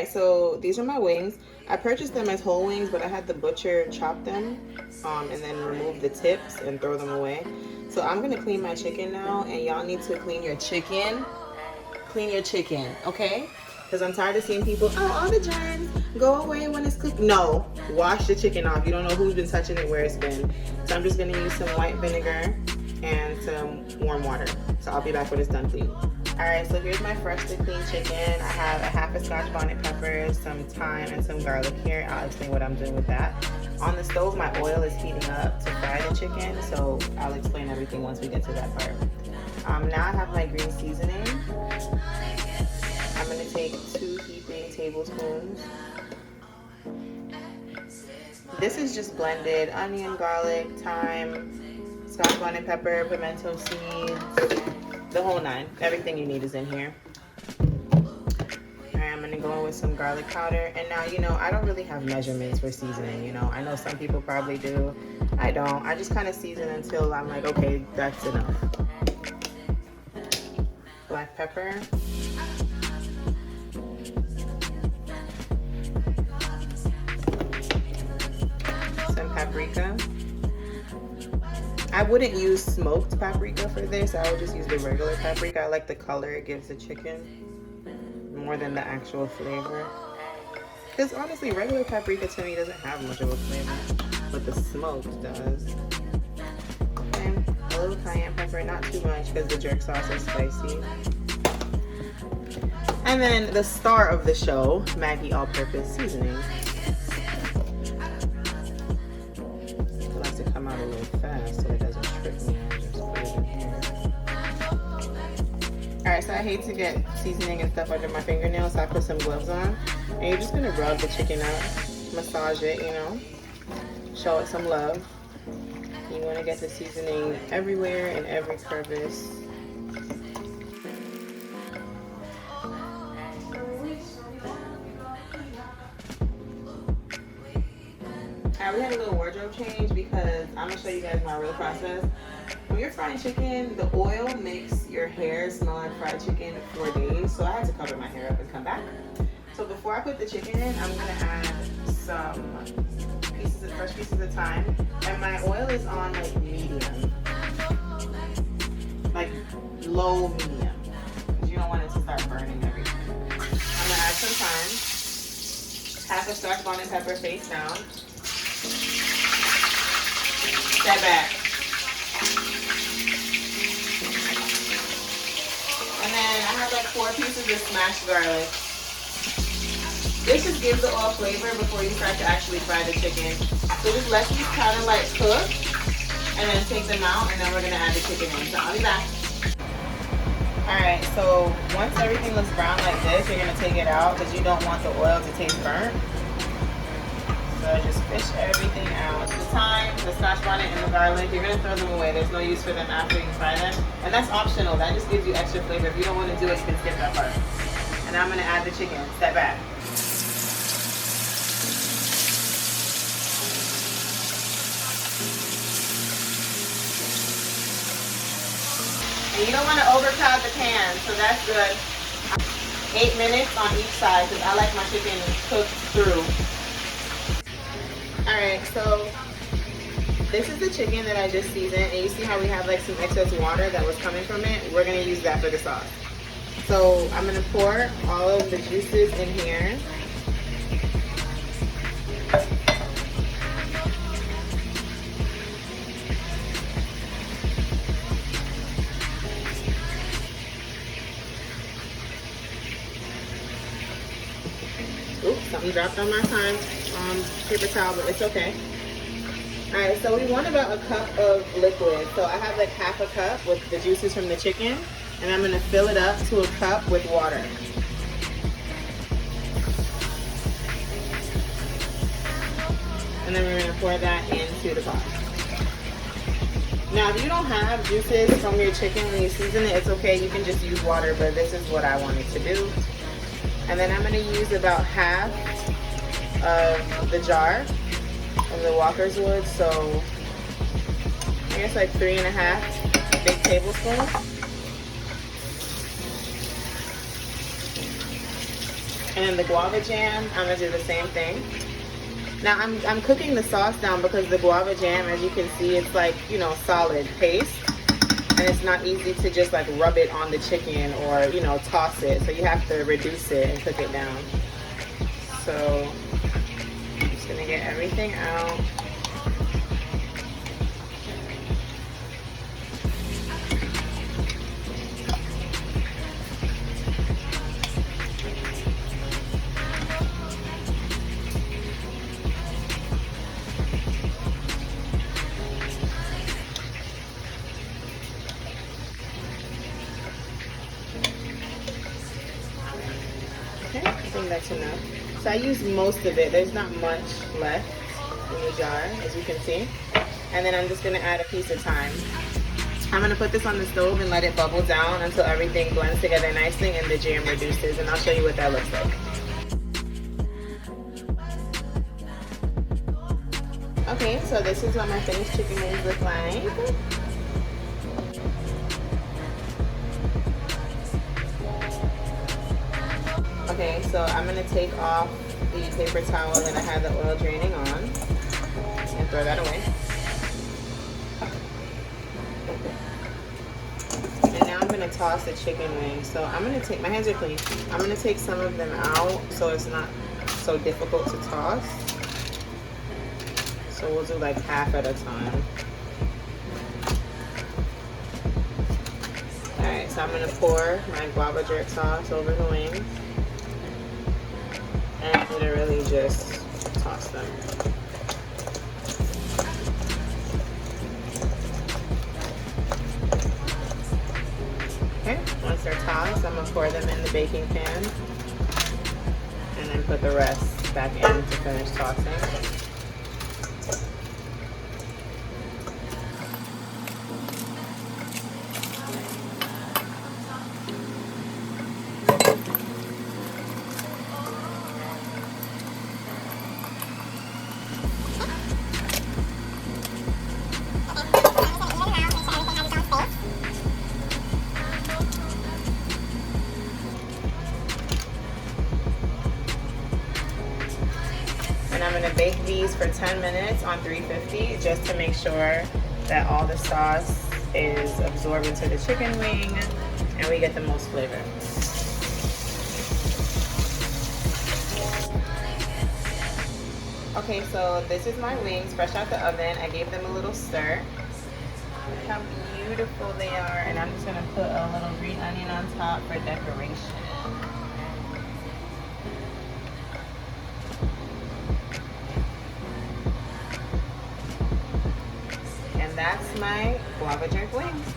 right, so these are my wings. I purchased them as whole wings, but I had the butcher chop them and then remove the tips and throw them away. So I'm gonna clean my chicken now, and y'all need to clean your chicken. Clean your chicken, okay? Because I'm tired of seeing people, oh, all the germs go away when it's cooked. No, wash the chicken off. You don't know who's been touching it, where it's been. So I'm just gonna use some white vinegar and some warm water. So I'll be back when it's done cleaning. All right, so here's my freshly cleaned chicken. I have a half a scotch bonnet peppers, some thyme, and some garlic here. I'll explain what I'm doing with that. On the stove, my oil is heating up to fry the chicken, so I'll explain everything once we get to that part. Now I have my green seasoning. I'm gonna take 2 heaping tablespoons. This is just blended onion, garlic, thyme, scotch bonnet pepper, pimento seeds, the whole 9. Everything you need is in here. Alright, I'm gonna go in with some garlic powder. And now, you know, I don't really have measurements for seasoning, you know. I know some people probably do. I don't. I just kind of season until I'm like, okay, that's enough. Black pepper. Some paprika. I wouldn't use smoked paprika for this. I would just use the regular paprika. I like the color it gives the chicken more than the actual flavor. Because honestly, regular paprika to me doesn't have much of a flavor, but the smoked does. And a little cayenne pepper, not too much because the jerk sauce is spicy. And then the star of the show, Maggi all-purpose seasoning. It likes to come out a little fast so it doesn't trip me. I just put it in here. Alright, so I hate to get seasoning and stuff under my fingernails, so I put some gloves on. And you're just gonna rub the chicken up, massage it, you know, show it some love. You wanna get the seasoning everywhere in every crevice. We had a little wardrobe change because I'm gonna show you guys my real process. When you're frying chicken, the oil makes your hair smell like fried chicken for days. So I had to cover my hair up and come back. So before I put the chicken in, I'm gonna add some fresh pieces of thyme. And my oil is on like medium, like low medium, because you don't want it to start burning everything. I'm gonna add some thyme, half a scotch bonnet pepper face down. Step back. And then I have like 4 pieces of smashed garlic. This just gives the oil flavor before you start to actually fry the chicken. So just let these kind of like cook and then take them out, and then we're gonna add the chicken in. So I'll be back. Alright, so once everything looks brown like this, you're gonna take it out because you don't want the oil to taste burnt. So just fish everything out. The thyme, the scotch bonnet, and the garlic, you're gonna throw them away. There's no use for them after you fry them. And that's optional. That just gives you extra flavor. If you don't want to do it, you can skip that part. And I'm gonna add the chicken. Step back. And you don't want to overcrowd the pan, so that's good. 8 minutes on each side because I like my chicken cooked through. Alright, so this is the chicken that I just seasoned, and you see how we have like some excess water that was coming from it? We're going to use that for the sauce. So I'm going to pour all of the juices in here. Oops, something dropped on my paper towel, but it's okay. Alright, so we want about a cup of liquid. So I have like half a cup with the juices from the chicken, and I'm going to fill it up to a cup with water. And then we're going to pour that into the pot. Now, if you don't have juices from your chicken when you season it, it's okay. You can just use water, but this is what I wanted to do. And then I'm going to use about half of the jar of the walkerswood, so I guess like 3.5 big tablespoons. And then the guava jam, I'm gonna do the same thing. Now I'm cooking the sauce down because the guava jam, as you can see, it's like, you know, solid paste. And it's not easy to just like rub it on the chicken or, you know, toss it. So you have to reduce it and cook it down. So I'm just gonna get everything out. Okay, I think that's enough. So I used most of it. There's not much left in the jar, as you can see. And then I'm just gonna add a piece of thyme. I'm gonna put this on the stove and let it bubble down until everything blends together nicely and the jam reduces. And I'll show you what that looks like. Okay, so this is what my finished chicken wings look like. Okay, so I'm gonna take off the paper towel that I had the oil draining on and throw that away. And now I'm gonna toss the chicken wings. So I'm gonna take, my hands are clean. I'm gonna take some of them out so it's not so difficult to toss. So we'll do like half at a time. Alright, so I'm gonna pour my guava jerk sauce over the wings. And literally just toss them. Okay, once they're tossed, I'm gonna pour them in the baking pan and then put the rest back in to finish tossing. And I'm gonna bake these for 10 minutes on 350 just to make sure that all the sauce is absorbed into the chicken wing and we get the most flavor. Okay, so this is my wings fresh out the oven. I gave them a little stir. Look how beautiful they are. And I'm just gonna put a little green onion on top for decoration. And that's my guava jerk wings.